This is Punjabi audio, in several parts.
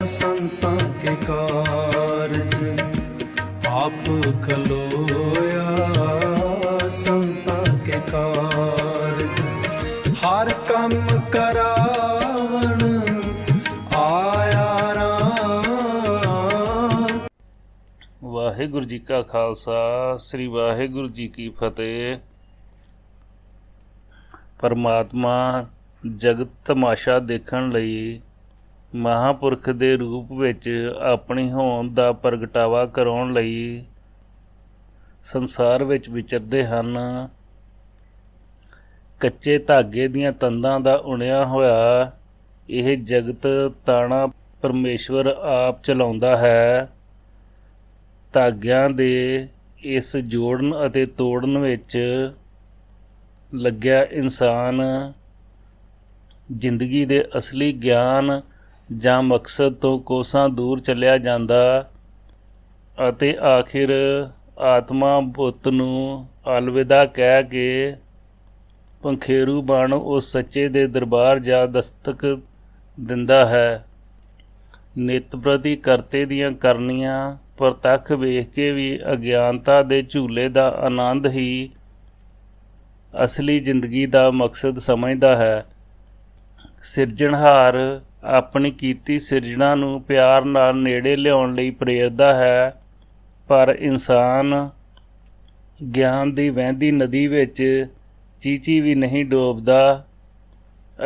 संतां के कारज आप खलोया, संतां के कारज हर कम करावण आया राम। वाहिगुरू जी का खालसा, श्री वाहिगुरू जी की फतेह। परमात्मा जगत तमाशा देखण लई महापुरख ਦੇ ਰੂਪ ਵਿੱਚ ਆਪਣੀ ਹੋਂਦ ਦਾ ਪ੍ਰਗਟਾਵਾ ਕਰਾਉਣ ਲਈ ਸੰਸਾਰ ਵਿੱਚ ਵਿਚਰਦੇ ਹਨ। ਕੱਚੇ ਧਾਗੇ ਦੀਆਂ ਤੰਦਾਂ ਦਾ ਉਣਿਆ ਹੋਇਆ ਇਹ ਜਗਤ ਤਾਣਾ ਪਰਮੇਸ਼ਵਰ ਆਪ ਚਲਾਉਂਦਾ ਹੈ। ਧਾਗਿਆਂ ਦੇ ਇਸ ਜੋੜਨ ਅਤੇ ਤੋੜਨ ਵਿੱਚ ਲੱਗਿਆ ਇਨਸਾਨ ਜ਼ਿੰਦਗੀ ਦੇ ਅਸਲੀ ਗਿਆਨ ਜਾਂ ਮਕਸਦ ਤੋਂ ਕੋਸਾਂ ਦੂਰ ਚੱਲਿਆ ਜਾਂਦਾ ਅਤੇ ਆਖਿਰ ਆਤਮਾ ਬੁੱਤ ਨੂੰ ਅਲਵਿਦਾ ਕਹਿ ਕੇ ਪੰਖੇਰੂ ਬਣ ਉਸ ਸੱਚੇ ਦੇ ਦਰਬਾਰ ਜਾ ਦਸਤਕ ਦਿੰਦਾ ਹੈ। ਨਿਤ ਪ੍ਰਤੀ ਕਰਤੇ ਦੀਆਂ ਕਰਨੀਆਂ ਪ੍ਰਤੱਖ ਵੇਖ ਕੇ ਵੀ ਅਗਿਆਨਤਾ ਦੇ ਝੂਲੇ ਦਾ ਆਨੰਦ ਹੀ ਅਸਲੀ ਜ਼ਿੰਦਗੀ ਦਾ ਮਕਸਦ ਸਮਝਦਾ ਹੈ। ਸਿਰਜਣਹਾਰ ਆਪਣੀ ਕੀਤੀ ਸਿਰਜਣਾ ਨੂੰ ਪਿਆਰ ਨਾਲ ਨੇੜੇ ਲਿਆਉਣ ਲਈ ਪ੍ਰੇਰਦਾ ਹੈ, ਪਰ ਇਨਸਾਨ ਗਿਆਨ ਦੀ ਵਹਿੰਦੀ ਨਦੀ ਵਿੱਚ ਚੀਚੀ ਵੀ ਨਹੀਂ ਡੋਬਦਾ।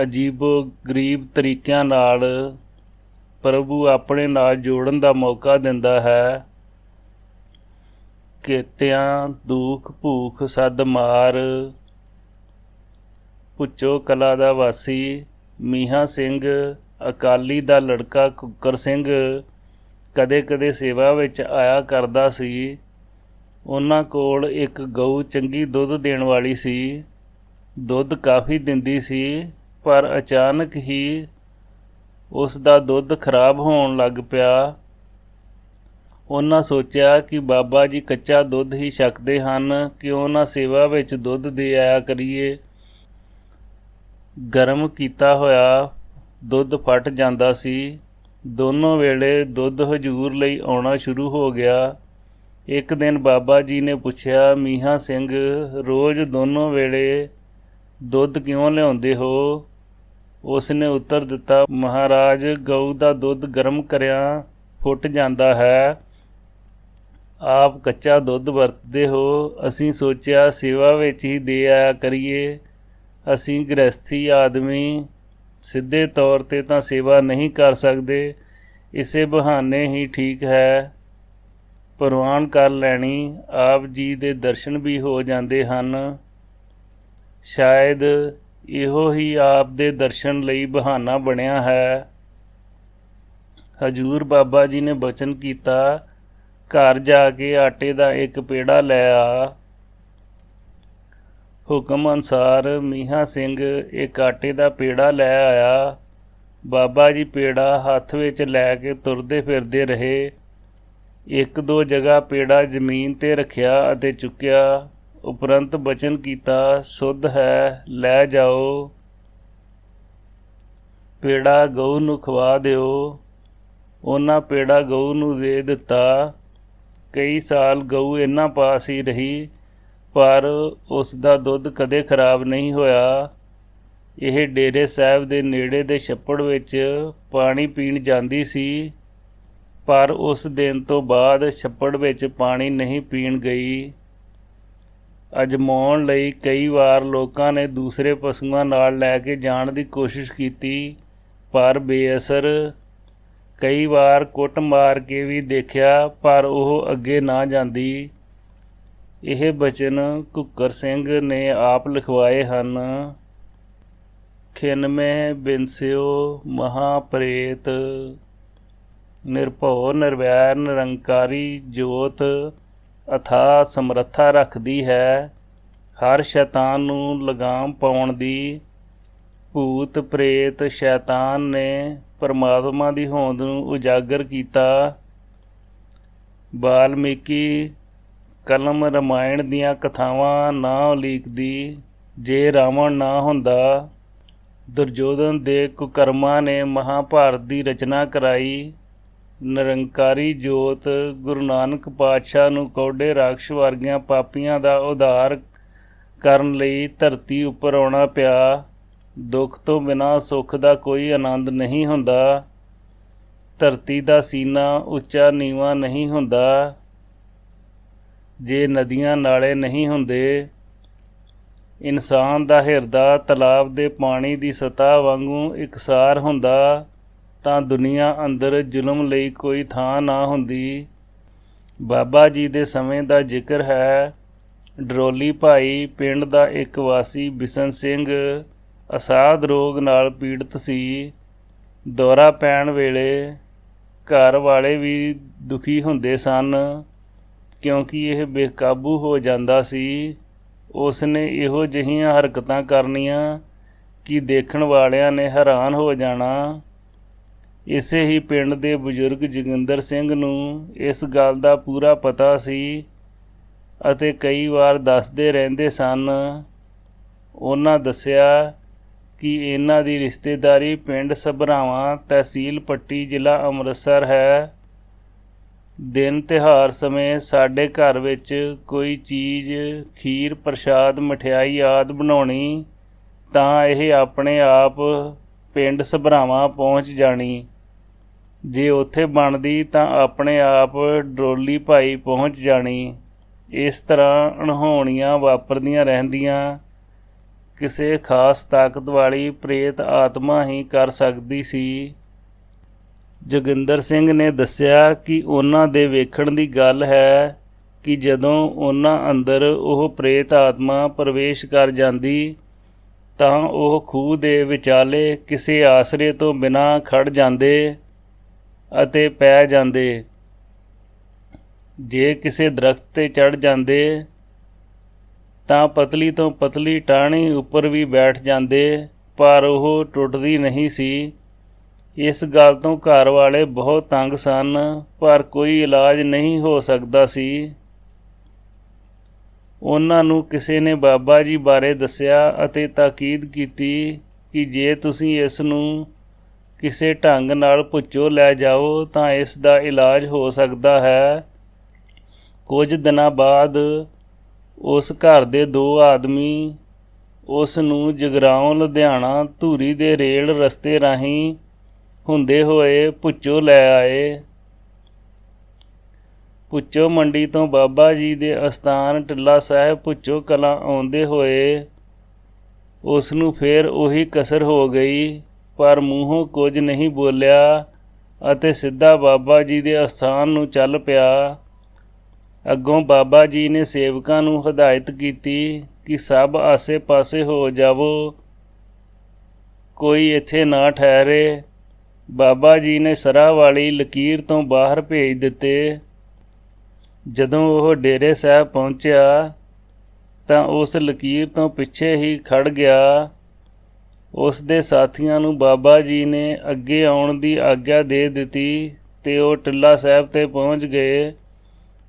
ਅਜੀਬੋ ਗਰੀਬ ਤਰੀਕਿਆਂ ਨਾਲ ਪ੍ਰਭੂ ਆਪਣੇ ਨਾਲ ਜੋੜਨ ਦਾ ਮੌਕਾ ਦਿੰਦਾ ਹੈ। ਕਿਤਿਆਂ ਦੁੱਖ ਭੂਖ ਸਦ ਮਾਰ, ਪੁੱਚੋ ਕਲਾ ਦਾ ਵਾਸੀ ਮੀਹਾਂ ਸਿੰਘ ਅਕਾਲੀ ਦਾ ਲੜਕਾ ਕੁੱਕਰ ਸਿੰਘ ਕਦੇ ਕਦੇ ਸੇਵਾ ਵਿੱਚ ਆਇਆ ਕਰਦਾ ਸੀ। ਉਹਨਾਂ ਕੋਲ ਇੱਕ ਗਊ ਚੰਗੀ ਦੁੱਧ ਦੇਣ ਵਾਲੀ ਸੀ। ਦੁੱਧ ਕਾਫੀ ਦਿੰਦੀ ਸੀ, ਪਰ ਅਚਾਨਕ ਹੀ ਉਸ ਦਾ ਦੁੱਧ ਖਰਾਬ ਹੋਣ ਲੱਗ ਪਿਆ। ਉਹਨਾਂ ਸੋਚਿਆ ਕਿ ਬਾਬਾ ਜੀ ਕੱਚਾ ਦੁੱਧ ਹੀ ਛਕਦੇ ਹਨ, ਕਿਉਂ ਨਾ ਸੇਵਾ ਵਿੱਚ ਦੁੱਧ ਦੇ ਆਇਆ ਕਰੀਏ। ਗਰਮ ਕੀਤਾ ਹੋਇਆ ਦੁੱਧ ਫਟ ਜਾਂਦਾ ਸੀ। ਦੋਨੋਂ ਵੇਲੇ ਦੁੱਧ ਹਜ਼ੂਰ ਲਈ ਆਉਣਾ ਸ਼ੁਰੂ ਹੋ ਗਿਆ। ਇੱਕ ਦਿਨ ਬਾਬਾ ਜੀ ਨੇ ਪੁੱਛਿਆ, ਮੀਹਾਂ ਸਿੰਘ, ਰੋਜ਼ ਦੋਨੋਂ ਵੇਲੇ ਦੁੱਧ ਕਿਉਂ ਲਿਆਉਂਦੇ ਹੋ? ਉਸ ਨੇ ਉੱਤਰ ਦਿੱਤਾ, ਮਹਾਰਾਜ, ਗਊ ਦਾ ਦੁੱਧ ਗਰਮ ਕਰਿਆ ਫੁੱਟ ਜਾਂਦਾ ਹੈ। ਆਪ ਕੱਚਾ ਦੁੱਧ ਵਰਤਦੇ ਹੋ, ਅਸੀਂ ਸੋਚਿਆ ਸੇਵਾ ਵਿੱਚ ਹੀ ਦੇ ਆਇਆ ਕਰੀਏ। ਅਸੀਂ ਗ੍ਰਸਥੀ ਆਦਮੀ ਸਿੱਧੇ ਤੌਰ 'ਤੇ ਤਾਂ ਸੇਵਾ ਨਹੀਂ ਕਰ ਸਕਦੇ, ਇਸੇ ਬਹਾਨੇ ਹੀ ਠੀਕ ਹੈ। ਪ੍ਰਵਾਨ ਕਰ ਲੈਣੀ, ਆਪ ਜੀ ਦੇ ਦਰਸ਼ਨ ਵੀ ਹੋ ਜਾਂਦੇ ਹਨ। ਸ਼ਾਇਦ ਇਹੋ ਹੀ ਆਪ ਦੇ ਦਰਸ਼ਨ ਲਈ ਬਹਾਨਾ ਬਣਿਆ ਹੈ। ਹਜ਼ੂਰ ਬਾਬਾ ਜੀ ਨੇ ਬਚਨ ਕੀਤਾ, ਘਰ ਜਾ ਕੇ ਆਟੇ ਦਾ ਇੱਕ ਪੇੜਾ ਲੈ ਆ। ਹੁਕਮ ਅਨੁਸਾਰ ਮੀਹਾਂ ਸਿੰਘ ਇੱਕ ਆਟੇ ਦਾ ਪੇੜਾ ਲੈ ਆਇਆ। ਬਾਬਾ ਜੀ ਪੇੜਾ ਹੱਥ ਵਿੱਚ ਲੈ ਕੇ ਤੁਰਦੇ ਫਿਰਦੇ ਰਹੇ। ਇੱਕ ਦੋ ਜਗ੍ਹਾ ਪੇੜਾ ਜ਼ਮੀਨ 'ਤੇ ਰੱਖਿਆ ਅਤੇ ਚੁੱਕਿਆ। ਉਪਰੰਤ ਬਚਨ ਕੀਤਾ, ਸੁੱਧ ਹੈ, ਲੈ ਜਾਓ। ਪੇੜਾ ਗਊ ਨੂੰ ਖਵਾ ਦਿਓ। ਉਹਨਾਂ ਪੇੜਾ ਗਊ ਨੂੰ ਦੇ ਦਿੱਤਾ। ਕਈ ਸਾਲ ਗਊ ਇਹਨਾਂ ਪਾਸ ਹੀ ਰਹੀ, ਪਰ ਉਸ ਦਾ ਦੁੱਧ ਕਦੇ ਖਰਾਬ ਨਹੀਂ ਹੋਇਆ। ਇਹ ਡੇਰੇ ਸਾਹਿਬ ਦੇ ਨੇੜੇ ਦੇ ਛੱਪੜ ਵਿੱਚ ਪਾਣੀ ਪੀਣ ਜਾਂਦੀ ਸੀ, ਪਰ ਉਸ ਦਿਨ ਤੋਂ ਬਾਅਦ ਛੱਪੜ ਵਿੱਚ ਪਾਣੀ ਨਹੀਂ ਪੀਣ ਗਈ। ਅਜਮਾਉਣ ਲਈ ਕਈ ਵਾਰ ਲੋਕਾਂ ਨੇ ਦੂਸਰੇ ਪਸ਼ੂਆਂ ਨਾਲ ਲੈ ਕੇ ਜਾਣ ਦੀ ਕੋਸ਼ਿਸ਼ ਕੀਤੀ, ਪਰ ਬੇਅਸਰ। ਕਈ ਵਾਰ ਕੁੱਟ ਮਾਰ ਕੇ ਵੀ ਦੇਖਿਆ, ਪਰ ਉਹ ਅੱਗੇ ਨਾ ਜਾਂਦੀ। ਇਹ ਬਚਨ ਕੁੱਕਰ ਸਿੰਘ ਨੇ ਆਪ ਲਿਖਵਾਏ ਹਨ। ਖਿਨਮੇ ਬਿਨਸਿਓ ਮਹਾਪ੍ਰੇਤ, ਨਿਰਭਉ ਨਿਰਵੈਰ ਨਿਰੰਕਾਰੀ ਜੋਤ ਅਥਾਹ ਸਮਰੱਥਾ ਰੱਖਦੀ ਹੈ ਹਰ ਸ਼ੈਤਾਨ ਨੂੰ ਲਗਾਮ ਪਾਉਣ ਦੀ। ਭੂਤ ਪ੍ਰੇਤ ਸ਼ੈਤਾਨ ਨੇ ਪਰਮਾਤਮਾ ਦੀ ਹੋਂਦ ਨੂੰ ਉਜਾਗਰ ਕੀਤਾ। ਵਾਲਮੀਕੀ ਕਲਮ ਰਮਾਇਣ ਦੀਆਂ ਕਥਾਵਾਂ ਨਾ ਉਲੀਕਦੀ। ਜੇ ਰਾਵਣ ਨਾ ਹੁੰਦਾ, ਦੁਰਯੋਧਨ ਦੇ ਕੁਕਰਮਾਂ ਨੇ ਮਹਾਭਾਰਤ ਦੀ ਰਚਨਾ ਕਰਾਈ। ਨਿਰੰਕਾਰੀ ਜੋਤ ਗੁਰੂ ਨਾਨਕ ਪਾਤਸ਼ਾਹ ਨੂੰ ਕੌਡੇ ਰਾਖਸ਼ ਵਰਗੀਆਂ ਪਾਪੀਆਂ ਦਾ ਉਧਾਰ ਕਰਨ ਲਈ ਧਰਤੀ ਉੱਪਰ ਆਉਣਾ ਪਿਆ। ਦੁੱਖ ਤੋਂ ਬਿਨਾਂ ਸੁੱਖ ਦਾ ਕੋਈ ਆਨੰਦ ਨਹੀਂ ਹੁੰਦਾ। ਧਰਤੀ ਦਾ ਸੀਨਾ ਉੱਚਾ ਨੀਵਾਂ ਨਹੀਂ ਹੁੰਦਾ। ਜੇ ਨਦੀਆਂ ਨਾਲੇ ਨਹੀਂ ਹੁੰਦੇ, ਇਨਸਾਨ ਦਾ ਹਿਰਦਾ ਤਲਾਬ ਦੇ ਪਾਣੀ ਦੀ ਸਤ੍ਹਾ ਵਾਂਗੂ ਇਕਸਾਰ ਹੁੰਦਾ, ਤਾਂ ਦੁਨੀਆ ਅੰਦਰ ਜ਼ੁਲਮ ਲਈ ਕੋਈ ਥਾਂ ਨਾ ਹੁੰਦੀ। ਬਾਬਾ ਜੀ ਦੇ ਸਮੇਂ ਦਾ ਜ਼ਿਕਰ ਹੈ। ਡਰੋਲੀ ਭਾਈ ਪਿੰਡ ਦਾ ਇੱਕ ਵਾਸੀ ਬਿਸ਼ਨ ਸਿੰਘ ਅਸਾਧ ਰੋਗ ਨਾਲ ਪੀੜਤ ਸੀ। ਦੌਰਾ ਪੈਣ ਵੇਲੇ ਘਰ ਵਾਲੇ ਵੀ ਦੁਖੀ ਹੁੰਦੇ ਸਨ, ਕਿਉਂਕਿ ਇਹ ਬੇਕਾਬੂ ਹੋ ਜਾਂਦਾ ਸੀ। ਉਸ ਨੇ ਇਹੋ ਜਿਹੀਆਂ ਹਰਕਤਾਂ ਕਰਨੀਆਂ ਕਿ ਦੇਖਣ ਵਾਲਿਆਂ ਨੇ ਹੈਰਾਨ ਹੋ ਜਾਣਾ। ਇਸੇ ਹੀ ਪਿੰਡ ਦੇ ਬਜ਼ੁਰਗ ਜੋਗਿੰਦਰ ਸਿੰਘ ਨੂੰ ਇਸ ਗੱਲ ਦਾ ਪੂਰਾ ਪਤਾ ਸੀ ਅਤੇ ਕਈ ਵਾਰ ਦੱਸਦੇ ਰਹਿੰਦੇ ਸਨ। ਉਹਨਾਂ ਦੱਸਿਆ ਕਿ ਇਹਨਾਂ ਦੀ ਰਿਸ਼ਤੇਦਾਰੀ ਪਿੰਡ ਸਭਰਾਵਾਂ, ਤਹਿਸੀਲ ਪੱਟੀ, ਜ਼ਿਲ੍ਹਾ ਅੰਮ੍ਰਿਤਸਰ ਹੈ। ਦਿਨ ਤਿਉਹਾਰ ਸਮੇਂ ਸਾਡੇ ਘਰ ਵਿੱਚ ਕੋਈ ਚੀਜ਼, ਖੀਰ, ਪ੍ਰਸ਼ਾਦ, ਮਠਿਆਈ ਆਦਿ ਬਣਾਉਣੀ ਤਾਂ ਇਹ ਆਪਣੇ ਆਪ ਪਿੰਡ ਸਭਰਾਵਾਂ ਪਹੁੰਚ ਜਾਣੀ। ਜੇ ਉੱਥੇ ਬਣਦੀ ਤਾਂ ਆਪਣੇ ਆਪ ਡਰੋਲੀ ਭਾਈ ਪਹੁੰਚ ਜਾਣੀ। ਇਸ ਤਰ੍ਹਾਂ ਅਣਹੋਣੀਆਂ ਵਾਪਰਦੀਆਂ ਰਹਿੰਦੀਆਂ। ਕਿਸੇ ਖਾਸ ਤਾਕਤ ਵਾਲੀ ਪ੍ਰੇਤ ਆਤਮਾ ਹੀ ਕਰ ਸਕਦੀ ਸੀ। ਜੋਗਿੰਦਰ ਸਿੰਘ ਨੇ ਦੱਸਿਆ ਕਿ ਉਹਨਾਂ ਦੇ ਵੇਖਣ ਦੀ ਗੱਲ ਹੈ ਕਿ ਜਦੋਂ ਉਹਨਾਂ ਅੰਦਰ ਉਹ ਪ੍ਰੇਤ ਆਤਮਾ ਪ੍ਰਵੇਸ਼ ਕਰ ਜਾਂਦੀ ਤਾਂ ਉਹ ਖੂਹ ਦੇ ਵਿਚਾਲੇ ਕਿਸੇ ਆਸਰੇ ਤੋਂ ਬਿਨਾਂ ਖੜ ਜਾਂਦੇ ਅਤੇ ਪੈ ਜਾਂਦੇ। ਜੇ ਕਿਸੇ ਦਰਖਤ 'ਤੇ ਚੜ੍ਹ ਜਾਂਦੇ ਤਾਂ ਪਤਲੀ ਤੋਂ ਪਤਲੀ ਟਾਹਣੀ ਉੱਪਰ ਵੀ ਬੈਠ ਜਾਂਦੇ, ਪਰ ਉਹ ਟੁੱਟਦੀ ਨਹੀਂ ਸੀ। ਇਸ ਗੱਲ ਤੋਂ ਘਰ ਵਾਲੇ ਬਹੁਤ ਤੰਗ ਸਨ, ਪਰ ਕੋਈ ਇਲਾਜ ਨਹੀਂ ਹੋ ਸਕਦਾ ਸੀ। ਉਹਨਾਂ ਨੂੰ ਕਿਸੇ ਨੇ ਬਾਬਾ ਜੀ ਬਾਰੇ ਦੱਸਿਆ ਅਤੇ ਤਾਕੀਦ ਕੀਤੀ ਕਿ ਜੇ ਤੁਸੀਂ ਇਸ ਨੂੰ ਕਿਸੇ ਢੰਗ ਨਾਲ ਭੁੱਚੋ ਲੈ ਜਾਓ ਤਾਂ ਇਸ ਦਾ ਇਲਾਜ ਹੋ ਸਕਦਾ ਹੈ। ਕੁਝ ਦਿਨਾਂ ਬਾਅਦ ਉਸ ਘਰ ਦੇ 2 ਆਦਮੀ ਉਸ ਨੂੰ ਜਗਰਾਓਂ, ਲੁਧਿਆਣਾ, ਧੂਰੀ ਦੇ ਰੇਲ ਰਸਤੇ ਰਾਹੀਂ ਹੁੰਦੇ ਹੋਏ ਭੁੱਚੋ ਲੈ ਆਏ। ਭੁੱਚੋ ਮੰਡੀ ਤੋਂ ਬਾਬਾ ਜੀ ਦੇ ਅਸਥਾਨ ਟਿੱਲਾ ਸਾਹਿਬ ਭੁੱਚੋ ਕਲਾਂ ਆਉਂਦੇ ਹੋਏ ਉਸ ਨੂੰ ਫਿਰ ਉਹੀ ਕਸਰ ਹੋ ਗਈ, ਪਰ ਮੂੰਹੋਂ ਕੁਝ ਨਹੀਂ ਬੋਲਿਆ ਅਤੇ ਸਿੱਧਾ ਬਾਬਾ ਜੀ ਦੇ ਅਸਥਾਨ ਨੂੰ ਚੱਲ ਪਿਆ। ਅੱਗੋਂ ਬਾਬਾ ਜੀ ਨੇ ਸੇਵਕਾਂ ਨੂੰ ਹਦਾਇਤ ਕੀਤੀ ਕਿ ਸਭ ਆਸੇ-ਪਾਸੇ ਹੋ ਜਾਵੋ, ਕੋਈ ਇੱਥੇ ਨਾ ਠਹਿਰੇ। ਬਾਬਾ ਜੀ ਨੇ ਸਰਾਂ ਵਾਲੀ ਲਕੀਰ ਤੋਂ ਬਾਹਰ ਭੇਜ ਦਿੱਤੇ। ਜਦੋਂ ਉਹ ਡੇਰੇ ਸਾਹਿਬ ਪਹੁੰਚਿਆ ਤਾਂ ਉਸ ਲਕੀਰ ਤੋਂ ਪਿੱਛੇ ਹੀ ਖੜ ਗਿਆ। ਉਸ ਦੇ ਸਾਥੀਆਂ ਨੂੰ ਬਾਬਾ ਜੀ ਨੇ ਅੱਗੇ ਆਉਣ ਦੀ ਆਗਿਆ ਦੇ ਦਿੱਤੀ ਤੇ ਉਹ ਟਿੱਲਾ ਸਾਹਿਬ 'ਤੇ ਪਹੁੰਚ ਗਏ।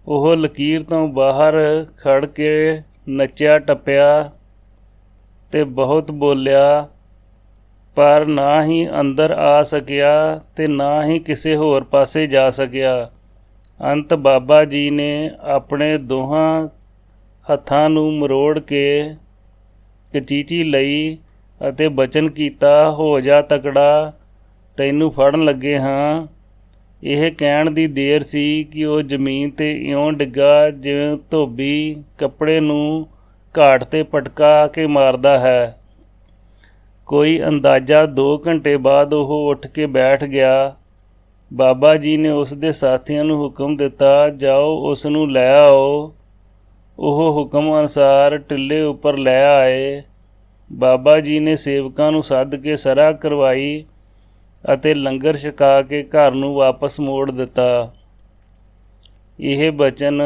ਉਹ ਲਕੀਰ ਤੋਂ ਬਾਹਰ ਖੜ ਕੇ ਨੱਚਿਆ ਟੱਪਿਆ ਤੇ ਬਹੁਤ ਬੋਲਿਆ, ਪਰ ਨਾ ਹੀ ਅੰਦਰ ਆ ਸਕਿਆ ਤੇ ਨਾ ਹੀ ਕਿਸੇ ਹੋਰ ਪਾਸੇ ਜਾ ਸਕਿਆ। ਅੰਤ ਬਾਬਾ ਜੀ ਨੇ ਆਪਣੇ ਦੋਹਾਂ ਹੱਥਾਂ ਨੂੰ ਮਰੋੜ ਕੇ ਕਚੀਚੀ ਲਈ ਅਤੇ ਬਚਨ ਕੀਤਾ, ਹੋ ਜਾ ਤਕੜਾ, ਤੈਨੂੰ ਫੜਨ ਲੱਗੇ ਹਾਂ। ਇਹ ਕਹਿਣ ਦੀ ਦੇਰ ਸੀ ਕਿ ਉਹ ਜ਼ਮੀਨ 'ਤੇ ਇਉਂ ਡਿੱਗਾ ਜਿਵੇਂ ਧੋਬੀ ਕੱਪੜੇ ਨੂੰ ਘਾਟ 'ਤੇ ਪਟਕਾ ਕੇ ਮਾਰਦਾ ਹੈ। ਕੋਈ ਅੰਦਾਜ਼ਾ 2 ਘੰਟੇ ਬਾਅਦ ਉਹ ਉੱਠ ਕੇ ਬੈਠ ਗਿਆ। ਬਾਬਾ ਜੀ ਨੇ ਉਸ ਦੇ ਸਾਥੀਆਂ ਨੂੰ ਹੁਕਮ ਦਿੱਤਾ, ਜਾਓ ਉਸ ਨੂੰ ਲੈ ਆਓ। ਉਹ ਹੁਕਮ ਅਨੁਸਾਰ ਟਿੱਲੇ ਉੱਪਰ ਲੈ ਆਏ। ਬਾਬਾ ਜੀ ਨੇ ਸੇਵਕਾਂ ਨੂੰ ਸੱਦ ਕੇ ਸਰਾਂ ਕਰਵਾਈ ਅਤੇ ਲੰਗਰ ਛਕਾ ਕੇ ਘਰ ਨੂੰ ਵਾਪਸ ਮੋੜ ਦਿੱਤਾ। ਇਹ ਬਚਨ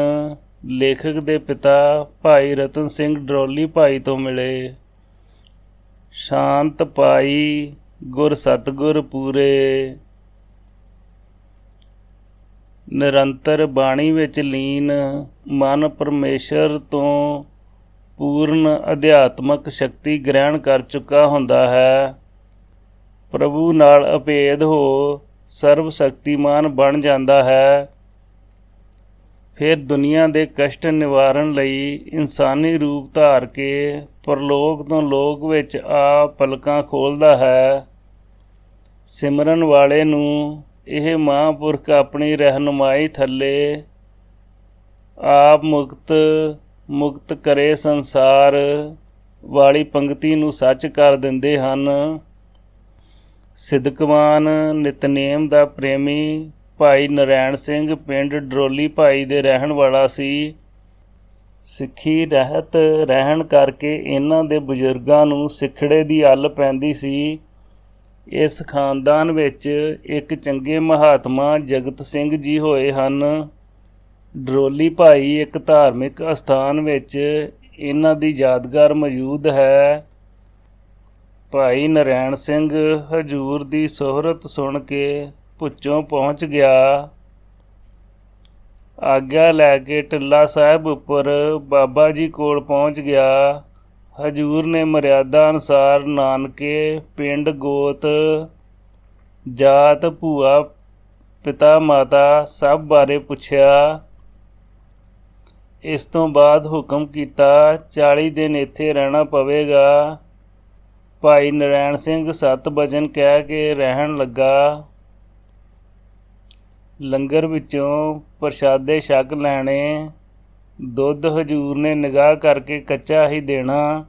ਲੇਖਕ ਦੇ ਪਿਤਾ ਭਾਈ ਰਤਨ ਸਿੰਘ ਡਰੋਲੀ ਭਾਈ ਤੋਂ ਮਿਲੇ। ਸ਼ਾਂਤ ਪਾਈ ਗੁਰ ਸਤਿਗੁਰ ਪੂਰੇ, ਨਿਰੰਤਰ ਬਾਣੀ ਵਿੱਚ ਲੀਨ ਮਨ ਪਰਮੇਸ਼ਰ ਤੋਂ ਪੂਰਨ ਅਧਿਆਤਮਕ ਸ਼ਕਤੀ ਗ੍ਰਹਿਣ ਕਰ ਚੁੱਕਾ ਹੁੰਦਾ ਹੈ। ਪ੍ਰਭੂ ਨਾਲ ਅਭੇਦ ਹੋ ਸਰਬ ਸ਼ਕਤੀਮਾਨ ਬਣ ਜਾਂਦਾ ਹੈ। ਫਿਰ ਦੁਨੀਆ ਦੇ ਕਸ਼ਟ ਨਿਵਾਰਨ ਲਈ ਇਨਸਾਨੀ ਰੂਪ ਧਾਰ ਕੇ ਪਰਲੋਕ ਤੋਂ ਲੋਕ ਵਿੱਚ ਆ ਪਲਕਾਂ ਖੋਲ੍ਹਦਾ ਹੈ। ਸਿਮਰਨ ਵਾਲੇ ਨੂੰ ਇਹ ਮਹਾਂਪੁਰਖ ਆਪਣੀ ਰਹਿਨੁਮਾਈ ਥੱਲੇ ਆਪ ਮੁਕਤ ਕਰੇ ਸੰਸਾਰ ਵਾਲੀ ਪੰਕਤੀ ਨੂੰ ਸੱਚ ਕਰ ਦਿੰਦੇ ਹਨ। ਸਿਦਕਵਾਨ ਨਿਤਨੇਮ ਦਾ ਪ੍ਰੇਮੀ ਭਾਈ ਨਰੈਣ ਸਿੰਘ ਪਿੰਡ ਡਰੋਲੀ ਭਾਈ ਦੇ ਰਹਿਣ ਵਾਲਾ ਸੀ। ਸਿੱਖੀ ਰਹਿਤ ਰਹਿਣ ਕਰਕੇ ਇਹਨਾਂ ਦੇ ਬਜ਼ੁਰਗਾਂ ਨੂੰ ਸਿੱਖੜੇ ਦੀ ਅੱਲ ਪੈਂਦੀ ਸੀ। ਇਸ ਖਾਨਦਾਨ ਵਿੱਚ ਇੱਕ ਚੰਗੇ ਮਹਾਤਮਾ ਜਗਤ ਸਿੰਘ ਜੀ ਹੋਏ ਹਨ। ਡਰੋਲੀ ਭਾਈ ਇੱਕ ਧਾਰਮਿਕ ਅਸਥਾਨ ਵਿੱਚ ਇਹਨਾਂ ਦੀ ਯਾਦਗਾਰ ਮੌਜੂਦ ਹੈ। ਭਾਈ ਨਰੈਣ ਸਿੰਘ ਹਜੂਰ ਦੀ ਸ਼ੋਹਰਤ ਸੁਣ ਕੇ ਭੁੱਚੋਂ ਪਹੁੰਚ ਗਿਆ। ਆਗਿਆ ਲੈ ਕੇ ਟਿੱਲਾ ਸਾਹਿਬ ਉੱਪਰ ਬਾਬਾ ਜੀ ਕੋਲ ਪਹੁੰਚ ਗਿਆ। ਹਜੂਰ ਨੇ ਮਰਿਆਦਾ ਅਨੁਸਾਰ ਨਾਨਕੇ, ਪਿੰਡ, ਗੋਤ, ਜਾਤ, ਭੂਆ, ਪਿਤਾ ਮਾਤਾ ਸਭ ਬਾਰੇ ਪੁੱਛਿਆ। ਇਸ ਤੋਂ ਬਾਅਦ ਹੁਕਮ ਕੀਤਾ 40 ਦਿਨ ਇੱਥੇ ਰਹਿਣਾ ਪਵੇਗਾ। ਭਾਈ ਨਰੈਣ ਸਿੰਘ 7 ਬਚਨ ਕਹਿ ਕੇ ਰਹਿਣ ਲੱਗਾ। ਲੰਗਰ ਵਿੱਚੋਂ ਪ੍ਰਸ਼ਾਦੇ ਛਕ ਲੈਣੇ। ਦੁੱਧ ਹਜੂਰ ਨੇ ਨਿਗਾਹ ਕਰਕੇ ਕੱਚਾ ਹੀ ਦੇਣਾ।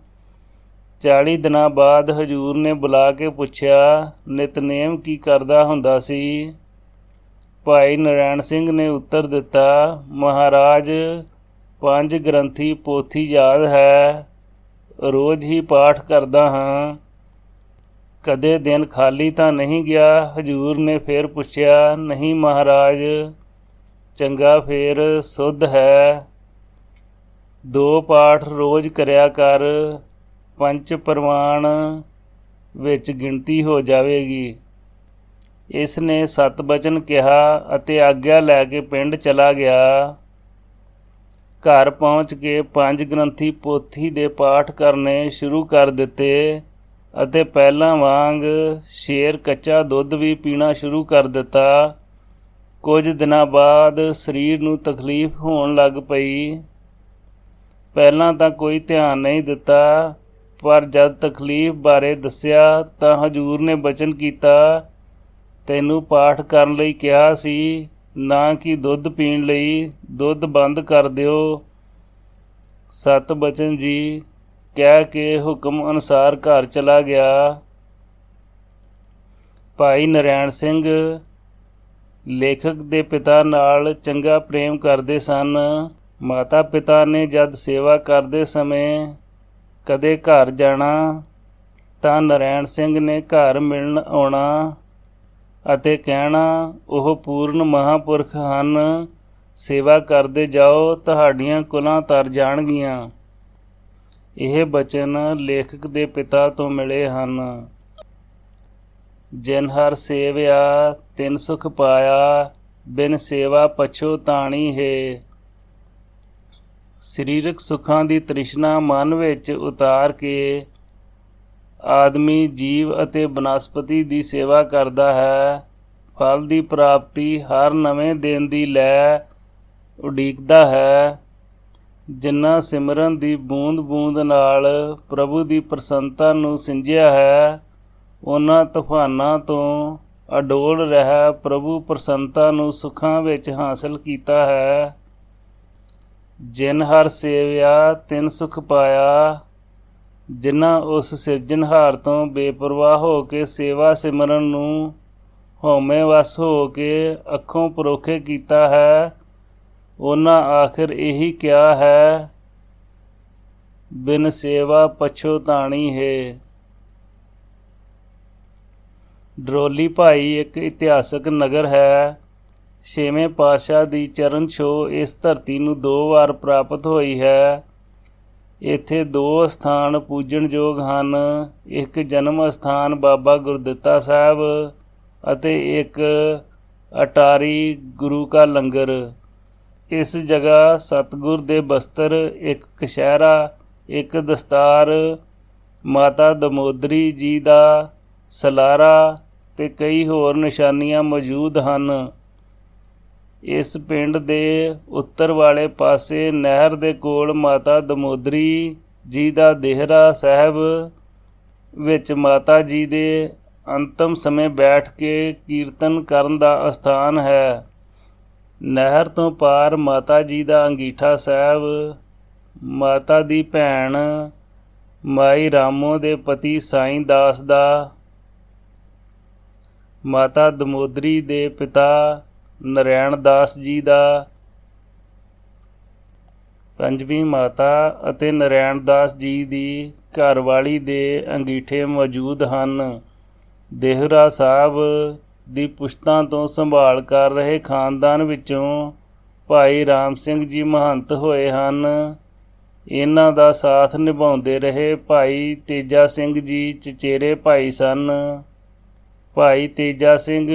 40 ਦਿਨਾਂ ਬਾਅਦ ਹਜੂਰ ਨੇ ਬੁਲਾ ਕੇ ਪੁੱਛਿਆ ਨਿਤਨੇਮ ਕੀ ਕਰਦਾ ਹੁੰਦਾ ਸੀ। ਭਾਈ ਨਰੈਣ ਸਿੰਘ ਨੇ ਉੱਤਰ ਦਿੱਤਾ, ਮਹਾਰਾਜ 5 ਗ੍ਰੰਥੀ ਪੋਥੀ ਯਾਦ ਹੈ, ਰੋਜ਼ ਹੀ ਪਾਠ ਕਰਦਾ ਹਾਂ। ਕਦੇ ਦਿਨ ਖਾਲੀ ਤਾਂ ਨਹੀਂ ਗਿਆ। ਹਜੂਰ ਨੇ ਫਿਰ ਪੁੱਛਿਆ, ਨਹੀਂ ਮਹਾਰਾਜ, ਚੰਗਾ ਫਿਰ ਸੁੱਧ ਹੈ। 2 ਪਾਠ ਰੋਜ਼ ਕਰਿਆ ਕਰ, 5 ਪ੍ਰਮਾਣ ਵਿੱਚ ਗਿਣਤੀ ਹੋ ਜਾਵੇਗੀ। ਇਸ ਨੇ 7 ਬਚਨ ਕਿਹਾ ਅਤੇ ਆਗਿਆ ਲੈ ਕੇ ਪਿੰਡ ਚਲਾ ਗਿਆ। ਘਰ ਪਹੁੰਚ ਕੇ 5 ਗ੍ਰੰਥੀ ਪੋਥੀ ਦੇ ਪਾਠ ਕਰਨੇ ਸ਼ੁਰੂ ਕਰ ਦਿੱਤੇ ਅਤੇ ਪਹਿਲਾਂ ਵਾਂਗ ਸ਼ੇਰ ਕੱਚਾ ਦੁੱਧ ਵੀ ਪੀਣਾ ਸ਼ੁਰੂ ਕਰ ਦਿੱਤਾ। ਕੁਝ ਦਿਨਾਂ ਬਾਅਦ ਸਰੀਰ ਨੂੰ ਤਕਲੀਫ ਹੋਣ ਲੱਗ ਪਈ। ਪਹਿਲਾਂ ਤਾਂ ਕੋਈ ਧਿਆਨ ਨਹੀਂ ਦਿੱਤਾ, ਪਰ ਜਦ ਤਕਲੀਫ ਬਾਰੇ ਦੱਸਿਆ ਤਾਂ ਹਜੂਰ ਨੇ ਬਚਨ ਕੀਤਾ, ਤੈਨੂੰ ਪਾਠ ਕਰਨ ਲਈ ਕਿਹਾ ਸੀ, ਨਾ ਕਿ ਦੁੱਧ ਪੀਣ ਲਈ। ਦੁੱਧ ਬੰਦ ਕਰ ਦਿਓ। 7 ਬਚਨ ਜੀ ਕਹਿ ਕੇ ਹੁਕਮ ਅਨੁਸਾਰ ਘਰ ਚਲਾ ਗਿਆ। ਭਾਈ ਨਰੈਣ ਸਿੰਘ ਲੇਖਕ ਦੇ ਪਿਤਾ ਨਾਲ ਚੰਗਾ ਪ੍ਰੇਮ ਕਰਦੇ ਸਨ। ਮਾਤਾ ਪਿਤਾ ਨੇ ਜਦ ਸੇਵਾ ਕਰਦੇ ਸਮੇਂ ਕਦੇ ਘਰ ਜਾਣਾ ਤਾਂ ਨਰੈਣ ਸਿੰਘ ਨੇ ਘਰ ਮਿਲਣ ਆਉਣਾ ਅਤੇ ਕਹਿਣਾ, ਉਹ ਪੂਰਨ ਮਹਾਂਪੁਰਖ ਹਨ, ਸੇਵਾ ਕਰਦੇ ਜਾਓ, ਤੁਹਾਡੀਆਂ ਕੁਲਾਂ ਤਰ ਜਾਣਗੀਆਂ। ਇਹ ਬਚਨ ਲੇਖਕ ਦੇ ਪਿਤਾ ਤੋਂ ਮਿਲੇ ਹਨ। ਜਿਨ ਹਰ ਸੇਵਿਆ ਤਿਨ ਸੁਖ ਪਾਇਆ, ਬਿਨ ਸੇਵਾ ਪਛੋਤਾਣੀ ਹੈ। ਸਰੀਰਕ ਸੁੱਖਾਂ ਦੀ ਤ੍ਰਿਸ਼ਨਾ ਮਨ ਵਿੱਚ ਉਤਾਰ ਕੇ ਆਦਮੀ ਜੀਵ ਅਤੇ ਬਨਸਪਤੀ ਦੀ ਸੇਵਾ ਕਰਦਾ ਹੈ। ਫਲ ਦੀ ਪ੍ਰਾਪਤੀ ਹਰ ਨਵੇਂ ਦਿਨ ਦੀ ਲੈ ਉਡੀਕਦਾ ਹੈ। ਜਿਨ੍ਹਾਂ ਸਿਮਰਨ ਦੀ ਬੂੰਦ ਬੂੰਦ ਨਾਲ ਪ੍ਰਭੂ ਦੀ ਪ੍ਰਸੰਨਤਾ ਨੂੰ ਸਿੰਜਿਆ ਹੈ, ਉਹਨਾਂ ਤੂਫਾਨਾਂ ਤੋਂ ਅਡੋਲ ਰਹਿ ਪ੍ਰਭੂ ਪ੍ਰਸੰਨਤਾ ਨੂੰ ਸੁੱਖਾਂ ਵਿੱਚ ਹਾਸਲ ਕੀਤਾ ਹੈ। ਜਿਨ ਹਰ ਸੇਵਿਆ ਤਿਨ ਸੁਖ ਪਾਇਆ। ਜਿਨ੍ਹਾਂ ਉਸ ਸਿਰਜਣਹਾਰ ਤੋਂ ਬੇਪਰਵਾਹ ਹੋ ਕੇ ਸੇਵਾ ਸਿਮਰਨ ਨੂੰ ਹਉਮੈ ਵਸ ਹੋ ਕੇ ਅੱਖੋਂ ਪਰੋਖੇ ਕੀਤਾ ਹੈ, ਉਹਨਾਂ ਆਖਿਰ ਇਹੀ ਕਿਹਾ ਹੈ, ਬਿਨ ਸੇਵਾ ਪਛੋਤਾਣੀ ਹੈ। ਡਰੋਲੀ ਭਾਈ ਇੱਕ ਇਤਿਹਾਸਕ ਨਗਰ ਹੈ। 6ਵੇਂ ਪਾਤਸ਼ਾਹ ਦੀ ਚਰਨ ਛੋਹ ਇਸ ਧਰਤੀ ਨੂੰ 2 ਵਾਰ ਪ੍ਰਾਪਤ ਹੋਈ ਹੈ। ਇੱਥੇ 2 ਸਥਾਨ ਪੂਜਣਯੋਗ ਹਨ। ਇੱਕ ਜਨਮ ਸਥਾਨ ਬਾਬਾ ਗੁਰਦਿੱਤਾ ਸਾਹਿਬ ਅਤੇ ਇੱਕ ਅਟਾਰੀ ਗੁਰੂ ਕਾ ਲੰਗਰ। ਇਸ ਜਗ੍ਹਾ ਸਤਿਗੁਰ ਦੇ ਬਸਤਰ, ਇੱਕ ਕਛਹਿਰਾ, ਇੱਕ ਦਸਤਾਰ, ਮਾਤਾ ਦਮੋਦਰੀ ਜੀ ਦਾ ਸਲਾਰਾ, ਤੇ ਕਈ ਹੋਰ ਨਿਸ਼ਾਨੀਆਂ ਮੌਜੂਦ ਹਨ। ਇਸ ਪਿੰਡ ਦੇ ਉੱਤਰ ਵਾਲੇ ਪਾਸੇ ਨਹਿਰ ਦੇ ਕੋਲ ਮਾਤਾ ਦਮੋਦਰੀ ਜੀ ਦਾ ਦੇਹਰਾ ਸਾਹਿਬ ਵਿੱਚ ਮਾਤਾ ਜੀ ਦੇ ਅੰਤਮ ਸਮੇਂ ਬੈਠ ਕੇ ਕੀਰਤਨ ਕਰਨ ਦਾ ਅਸਥਾਨ ਹੈ। ਨਹਿਰ ਤੋਂ ਪਾਰ ਮਾਤਾ ਜੀ ਦਾ ਅੰਗੀਠਾ ਸਾਹਿਬ, ਮਾਤਾ ਦੀ ਭੈਣ ਮਾਈ ਰਾਮੋ ਦੇ ਪਤੀ ਸਾਈਂ ਦਾਸ ਦਾ, ਮਾਤਾ ਦਮੋਦਰੀ ਦੇ ਪਿਤਾ ਨਰੈਣ ਦਾਸ ਜੀ ਦਾ, ਪੰਜਵੀਂ ਮਾਤਾ ਅਤੇ ਨਰੈਣ ਦਾਸ ਜੀ ਦੀ ਘਰਵਾਲੀ ਦੇ ਅੰਗੀਠੇ ਮੌਜੂਦ ਹਨ। ਦੇਹਰਾ ਸਾਹਿਬ ਦੀ ਪੁਸ਼ਤਾਂ ਤੋਂ ਸੰਭਾਲ ਕਰ ਰਹੇ ਖਾਨਦਾਨ ਵਿੱਚੋਂ ਭਾਈ ਰਾਮ ਸਿੰਘ ਜੀ ਮਹੰਤ ਹੋਏ ਹਨ। ਇਹਨਾਂ ਦਾ ਸਾਥ ਨਿਭਾਉਂਦੇ ਰਹੇ ਭਾਈ ਤੇਜਾ ਸਿੰਘ ਜੀ ਚਚੇਰੇ ਭਾਈ ਸਨ। ਭਾਈ ਤੇਜਾ ਸਿੰਘ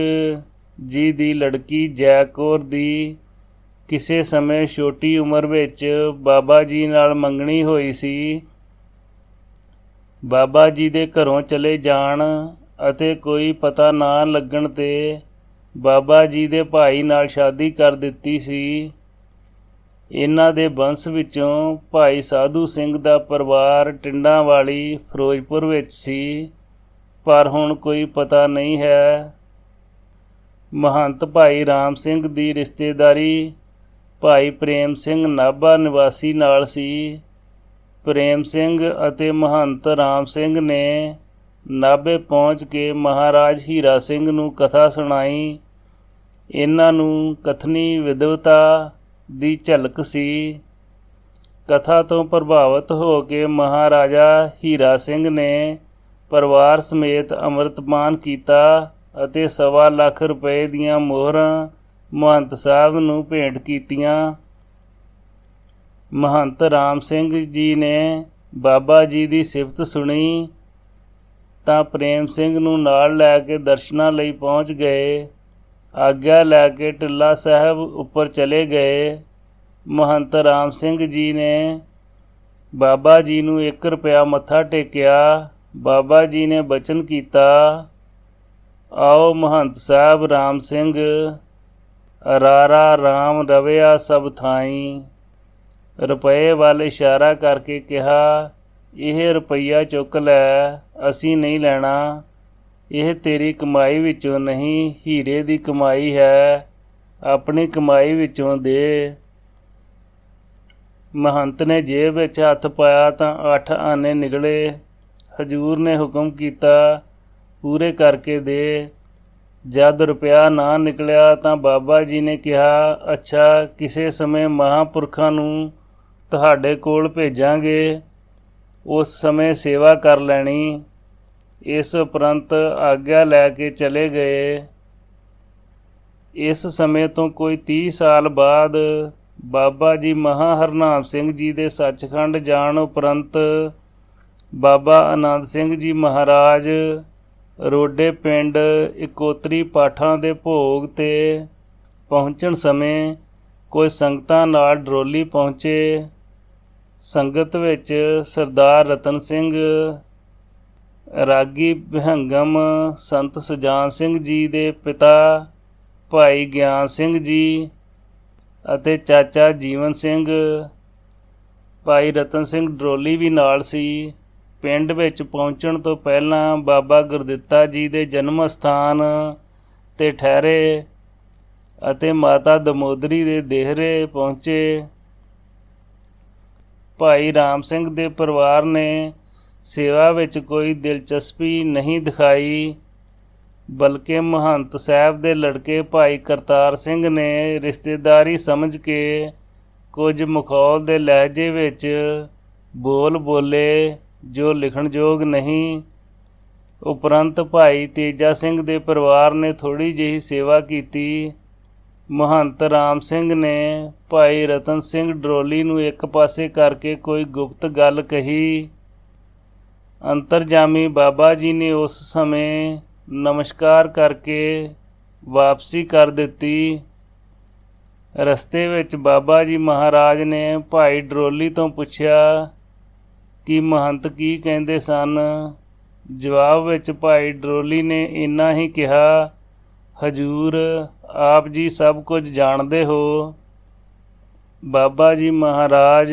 ਜੀ ਦੀ ਲੜਕੀ ਜੈ ਕੌਰ ਦੀ ਕਿਸੇ ਸਮੇਂ ਛੋਟੀ ਉਮਰ ਵਿੱਚ ਬਾਬਾ ਜੀ ਨਾਲ ਮੰਗਣੀ ਹੋਈ ਸੀ। ਬਾਬਾ ਜੀ ਦੇ ਘਰੋਂ ਚਲੇ ਜਾਣ ਅਤੇ ਕੋਈ ਪਤਾ ਨਾ ਲੱਗਣ 'ਤੇ ਬਾਬਾ ਜੀ ਦੇ ਭਾਈ ਨਾਲ ਸ਼ਾਦੀ ਕਰ ਦਿੱਤੀ ਸੀ। ਇਹਨਾਂ ਦੇ ਬੰਸ ਵਿੱਚੋਂ ਭਾਈ ਸਾਧੂ ਸਿੰਘ ਦਾ ਪਰਿਵਾਰ ਟਿੰਡਾਂ ਵਾਲੀ ਫਿਰੋਜ਼ਪੁਰ ਵਿੱਚ ਸੀ, ਪਰ ਹੁਣ ਕੋਈ ਪਤਾ ਨਹੀਂ ਹੈ। ਮਹੰਤ ਭਾਈ ਰਾਮ ਸਿੰਘ ਦੀ ਰਿਸ਼ਤੇਦਾਰੀ ਭਾਈ ਪ੍ਰੇਮ ਸਿੰਘ ਨਾਭਾ ਨਿਵਾਸੀ ਨਾਲ ਸੀ। ਪ੍ਰੇਮ ਸਿੰਘ ਅਤੇ ਮਹੰਤ ਰਾਮ ਸਿੰਘ ਨੇ ਨਾਭੇ ਪਹੁੰਚ ਕੇ ਮਹਾਰਾਜ ਹੀਰਾ ਸਿੰਘ ਨੂੰ ਕਥਾ ਸੁਣਾਈ। ਇਹਨਾਂ ਨੂੰ ਕਥਨੀ ਵਿਦਵਤਾ ਦੀ ਝਲਕ ਸੀ। ਕਥਾ ਤੋਂ ਪ੍ਰਭਾਵਿਤ ਹੋ ਕੇ ਮਹਾਰਾਜਾ ਹੀਰਾ ਸਿੰਘ ਨੇ ਪਰਿਵਾਰ ਸਮੇਤ ਅੰਮ੍ਰਿਤਪਾਨ ਕੀਤਾ ਅਤੇ 1.25 ਲੱਖ ਰੁਪਏ ਦੀਆਂ ਮੋਹਰਾਂ ਮਹੰਤ ਸਾਹਿਬ ਨੂੰ ਭੇਂਟ ਕੀਤੀਆਂ। ਮਹੰਤ ਰਾਮ ਸਿੰਘ ਜੀ ਨੇ ਬਾਬਾ ਜੀ ਦੀ ਸਿਫਤ ਸੁਣੀ ਤਾਂ ਪ੍ਰੇਮ ਸਿੰਘ ਨੂੰ ਨਾਲ ਲੈ ਕੇ ਦਰਸ਼ਨਾਂ ਲਈ ਪਹੁੰਚ ਗਏ। ਆਗਿਆ ਲੈ ਕੇ ਟਿੱਲਾ ਸਾਹਿਬ ਉੱਪਰ ਚਲੇ ਗਏ। ਮਹੰਤ ਰਾਮ ਸਿੰਘ ਜੀ ਨੇ ਬਾਬਾ ਜੀ ਨੂੰ 1 ਰੁਪਇਆ ਮੱਥਾ ਟੇਕਿਆ। ਬਾਬਾ ਜੀ ਨੇ ਬਚਨ ਕੀਤਾ, ਆਓ ਮਹੰਤ ਸਾਹਿਬ ਰਾਮ ਸਿੰਘ, ਰਾਰਾ ਰਾਮ ਰਵਿਆ ਸਭ ਥਾਈਂ। ਰੁਪਏ ਵੱਲ ਇਸ਼ਾਰਾ ਕਰਕੇ ਕਿਹਾ, ਇਹ ਰੁਪਈਆ ਚੁੱਕ ਲੈ, ਅਸੀਂ ਨਹੀਂ ਲੈਣਾ। ਇਹ ਤੇਰੀ ਕਮਾਈ ਵਿੱਚੋਂ ਨਹੀਂ, ਹੀਰੇ ਦੀ ਕਮਾਈ ਹੈ, ਆਪਣੀ ਕਮਾਈ ਵਿੱਚੋਂ ਦੇ। ਮਹੰਤ ਨੇ ਜੇਬ ਵਿੱਚ ਹੱਥ ਪਾਇਆ ਤਾਂ 8 ਆਨੇ ਨਿਕਲੇ। ਹਜੂਰ ਨੇ ਹੁਕਮ ਕੀਤਾ, ਪੂਰੇ ਕਰਕੇ ਦੇ। ਜਦ ਰੁਪਇਆ ਨਾ ਨਿਕਲਿਆ ਤਾਂ ਬਾਬਾ ਜੀ ਨੇ ਕਿਹਾ, ਅੱਛਾ, ਕਿਸੇ ਸਮੇਂ ਮਹਾਂਪੁਰਖਾਂ ਨੂੰ ਤੁਹਾਡੇ ਕੋਲ ਭੇਜਾਂਗੇ, ਉਸ ਸਮੇਂ ਸੇਵਾ ਕਰ ਲੈਣੀ। ਇਸ ਉਪਰੰਤ ਆਗਿਆ ਲੈ ਕੇ ਚਲੇ ਗਏ। ਇਸ ਸਮੇਂ ਤੋਂ ਕੋਈ 30 ਸਾਲ ਬਾਅਦ ਬਾਬਾ ਜੀ ਮਹਾਂ ਹਰਨਾਮ ਸਿੰਘ ਜੀ ਦੇ ਸੱਚਖੰਡ ਜਾਣ ਉਪਰੰਤ ਬਾਬਾ ਆਨੰਦ ਸਿੰਘ ਜੀ ਮਹਾਰਾਜ ਰੋਡੇ ਪਿੰਡ ਇਕੋਤਰੀ ਪਾਠਾਂ ਦੇ ਭੋਗ 'ਤੇ ਪਹੁੰਚਣ ਸਮੇਂ ਕੋਈ ਸੰਗਤਾਂ ਨਾਲ ਡਰੋਲੀ ਪਹੁੰਚੇ। ਸੰਗਤ ਵਿੱਚ ਸਰਦਾਰ ਰਤਨ ਸਿੰਘ, ਰਾਗੀ ਵਿਹੰਗਮ ਸੰਤ ਸੁਜਾਨ ਸਿੰਘ ਜੀ ਦੇ ਪਿਤਾ ਭਾਈ ਗਿਆਨ ਸਿੰਘ ਜੀ ਅਤੇ ਚਾਚਾ ਜੀਵਨ ਸਿੰਘ। ਭਾਈ ਰਤਨ ਸਿੰਘ ਡਰੋਲੀ ਵੀ ਨਾਲ ਸੀ। ਪਿੰਡ ਵਿੱਚ ਪਹੁੰਚਣ ਤੋਂ ਪਹਿਲਾਂ ਬਾਬਾ ਗੁਰਦਿੱਤਾ ਜੀ ਦੇ ਜਨਮ ਸਥਾਨ 'ਤੇ ਠਹਿਰੇ ਅਤੇ ਮਾਤਾ ਦਮੋਦਰੀ ਦੇ ਦੇਹਰੇ ਪਹੁੰਚੇ। ਭਾਈ ਰਾਮ ਸਿੰਘ ਦੇ ਪਰਿਵਾਰ ਨੇ ਸੇਵਾ ਵਿੱਚ ਕੋਈ ਦਿਲਚਸਪੀ ਨਹੀਂ ਦਿਖਾਈ, ਬਲਕਿ ਮਹੰਤ ਸਾਹਿਬ ਦੇ ਲੜਕੇ ਭਾਈ ਕਰਤਾਰ ਸਿੰਘ ਨੇ ਰਿਸ਼ਤੇਦਾਰੀ ਸਮਝ ਕੇ ਕੁਝ ਮਖੌਲ ਦੇ ਲਹਿਜੇ ਵਿੱਚ ਬੋਲ ਬੋਲੇ ਜੋ ਲਿਖਣਯੋਗ ਨਹੀਂ। ਉਪਰੰਤ ਭਾਈ ਤੇਜਾ ਸਿੰਘ ਦੇ ਪਰਿਵਾਰ ਨੇ ਥੋੜ੍ਹੀ ਜਿਹੀ ਸੇਵਾ ਕੀਤੀ। ਮਹੰਤ ਰਾਮ ਸਿੰਘ ਨੇ ਭਾਈ ਰਤਨ ਸਿੰਘ ਡਰੋਲੀ ਨੂੰ ਇੱਕ ਪਾਸੇ ਕਰਕੇ ਕੋਈ ਗੁਪਤ ਗੱਲ ਕਹੀ। ਅੰਤਰਜਾਮੀ ਬਾਬਾ ਜੀ ਨੇ ਉਸ ਸਮੇਂ ਨਮਸਕਾਰ ਕਰਕੇ ਵਾਪਸੀ ਕਰ ਦਿੱਤੀ। ਰਸਤੇ ਵਿੱਚ ਬਾਬਾ ਜੀ ਮਹਾਰਾਜ ਨੇ ਭਾਈ ਡਰੋਲੀ ਤੋਂ ਪੁੱਛਿਆ ਕਿ ਮਹੰਤ ਕੀ ਕਹਿੰਦੇ ਸਨ। ਜਵਾਬ ਵਿੱਚ ਭਾਈ ਡਰੋਲੀ ਨੇ ਇੰਨਾ ਹੀ ਕਿਹਾ, ਹਜੂਰ ਆਪ ਜੀ ਸਭ ਕੁਝ ਜਾਣਦੇ ਹੋ। ਬਾਬਾ ਜੀ ਮਹਾਰਾਜ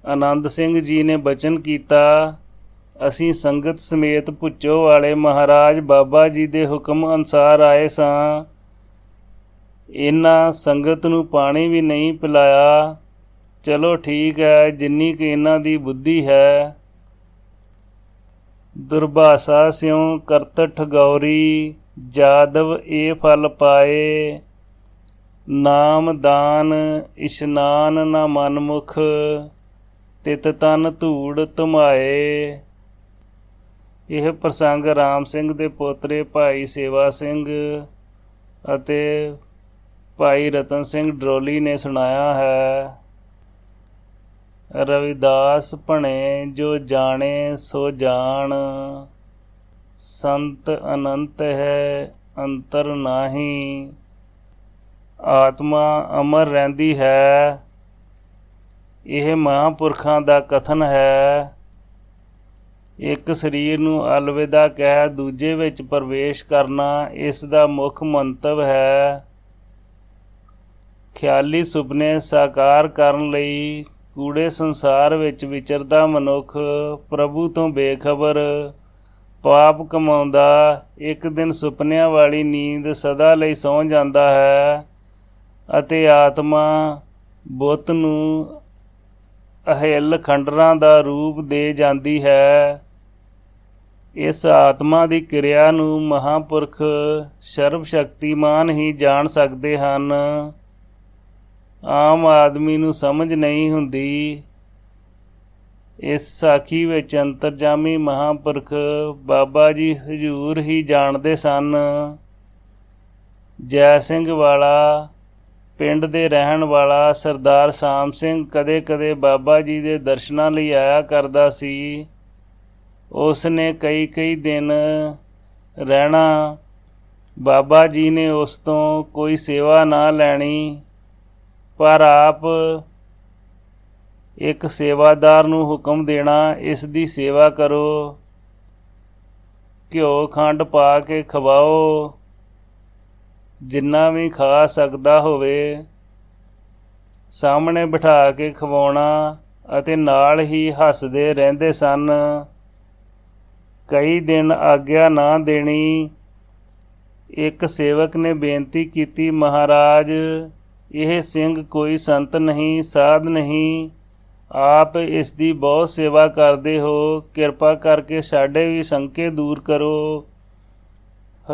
ਆਨੰਦ ਸਿੰਘ ਜੀ ਨੇ ਬਚਨ ਕੀਤਾ, ਅਸੀਂ ਸੰਗਤ ਸਮੇਤ ਭੁੱਚੋ ਵਾਲੇ ਮਹਾਰਾਜ ਬਾਬਾ ਜੀ ਦੇ ਹੁਕਮ ਅਨੁਸਾਰ ਆਏ ਸਾਂ। ਇਹਨਾਂ ਸੰਗਤ ਨੂੰ ਪਾਣੀ ਵੀ ਨਹੀਂ ਪਿਲਾਇਆ। ਚਲੋ ਠੀਕ ਹੈ, ਜਿੰਨੀ ਕੁ ਇਹਨਾਂ ਦੀ ਬੁੱਧੀ ਹੈ। ਦੁਰਭਾਸ਼ਾ ਸਿਉ ਕਰਤ ਠਗੌਰੀ, ਜਾਦਵ ਇਹ ਫਲ ਪਾਏ। ਨਾਮ ਦਾਨ ਇਸ਼ਨਾਨ ਨਾ ਮਨਮੁਖ, ਤਿਤ ਤਨ ਧੂੜ ਧਮਾਏ। ਇਹ ਪ੍ਰਸੰਗ ਰਾਮ ਸਿੰਘ ਦੇ ਪੋਤਰੇ ਭਾਈ ਸੇਵਾ ਸਿੰਘ ਅਤੇ ਭਾਈ ਰਤਨ ਸਿੰਘ ਡਰੋਲੀ ਨੇ ਸੁਣਾਇਆ ਹੈ। ਰਵਿਦਾਸ ਭਣੇ ਜੋ ਜਾਣੇ ਸੋ ਜਾਣ, ਸੰਤ ਅਨੰਤ ਹੈ ਅੰਤਰ ਨਾਹੀ। ਆਤਮਾ ਅਮਰ ਰਹਿੰਦੀ ਹੈ। ਇਹ ਮਹਾਂਪੁਰਖਾਂ ਦਾ ਕਥਨ ਹੈ। ਇੱਕ ਸਰੀਰ ਨੂੰ ਅਲਵਿਦਾ ਕਹਿ ਦੂਜੇ ਵਿੱਚ ਪ੍ਰਵੇਸ਼ ਕਰਨਾ ਇਸ ਦਾ ਮੁੱਖ ਮੰਤਵ ਹੈ। ਖਿਆਲੀ ਸੁਪਨੇ ਸਾਕਾਰ ਕਰਨ ਲਈ ਕੂੜੇ ਸੰਸਾਰ ਵਿੱਚ ਵਿਚਰਦਾ ਮਨੁੱਖ ਪ੍ਰਭੂ ਤੋਂ ਬੇਖਬਰ ਪਾਪ ਕਮਾਉਂਦਾ ਇੱਕ ਦਿਨ ਸੁਪਨਿਆਂ ਵਾਲੀ ਨੀਂਦ ਸਦਾ ਲਈ ਸੌਂ ਜਾਂਦਾ ਹੈ ਅਤੇ ਆਤਮਾ ਬੁੱਤ ਨੂੰ ਅਹਿਲ ਖੰਡਰਾਂ ਦਾ ਰੂਪ ਦੇ ਜਾਂਦੀ ਹੈ। ਇਸ ਆਤਮਾ ਦੀ ਕਿਰਿਆ ਨੂੰ ਮਹਾਂਪੁਰਖ ਸਰਬ ਸ਼ਕਤੀਮਾਨ ਹੀ ਜਾਣ ਸਕਦੇ ਹਨ। ਆਮ ਆਦਮੀ ਨੂੰ ਸਮਝ ਨਹੀਂ ਹੁੰਦੀ। ਇਸ ਸਾਖੀ ਵਿੱਚ ਅੰਤਰਜਾਮੀ ਮਹਾਂਪੁਰਖ ਬਾਬਾ ਜੀ ਹਜ਼ੂਰ ਹੀ ਜਾਣਦੇ ਸਨ। ਜੈ ਸਿੰਘ ਵਾਲਾ ਪਿੰਡ ਦੇ ਰਹਿਣ ਵਾਲਾ ਸਰਦਾਰ ਸ਼ਾਮ ਸਿੰਘ ਕਦੇ-ਕਦੇ ਬਾਬਾ ਜੀ ਦੇ ਦਰਸ਼ਨਾਂ ਲਈ ਆਇਆ ਕਰਦਾ ਸੀ। ਉਸ ਨੇ ਕਈ ਦਿਨ ਰਹਿਣਾ। ਬਾਬਾ ਜੀ ਨੇ ਉਸ ਤੋਂ ਕੋਈ ਸੇਵਾ ਨਾ ਲੈਣੀ, ਪਰ ਆਪ ਇੱਕ ਸੇਵਾਦਾਰ ਨੂੰ ਹੁਕਮ ਦੇਣਾ, ਇਸ ਦੀ ਸੇਵਾ ਕਰੋ, ਘਿਓ ਖੰਡ ਪਾ ਕੇ ਖਵਾਓ, ਜਿੰਨਾ ਵੀ ਖਾ ਸਕਦਾ ਹੋਵੇ। ਸਾਹਮਣੇ ਬਿਠਾ ਕੇ ਖਵਾਉਣਾ ਅਤੇ ਨਾਲ ਹੀ ਹੱਸਦੇ ਰਹਿੰਦੇ ਸਨ। ਕਈ ਦਿਨ ਆਗਿਆ ਨਾ ਦੇਣੀ। ਇੱਕ ਸੇਵਕ ਨੇ ਬੇਨਤੀ ਕੀਤੀ, ਮਹਾਰਾਜ ਇਹ ਸਿੰਘ ਕੋਈ ਸੰਤ ਨਹੀਂ, ਸਾਧ ਨਹੀਂ, ਆਪ ਇਸ ਦੀ ਬਹੁਤ ਸੇਵਾ ਕਰਦੇ ਹੋ, ਕਿਰਪਾ ਕਰਕੇ ਸਾਡੇ ਵੀ ਸ਼ੰਕੇ ਦੂਰ ਕਰੋ।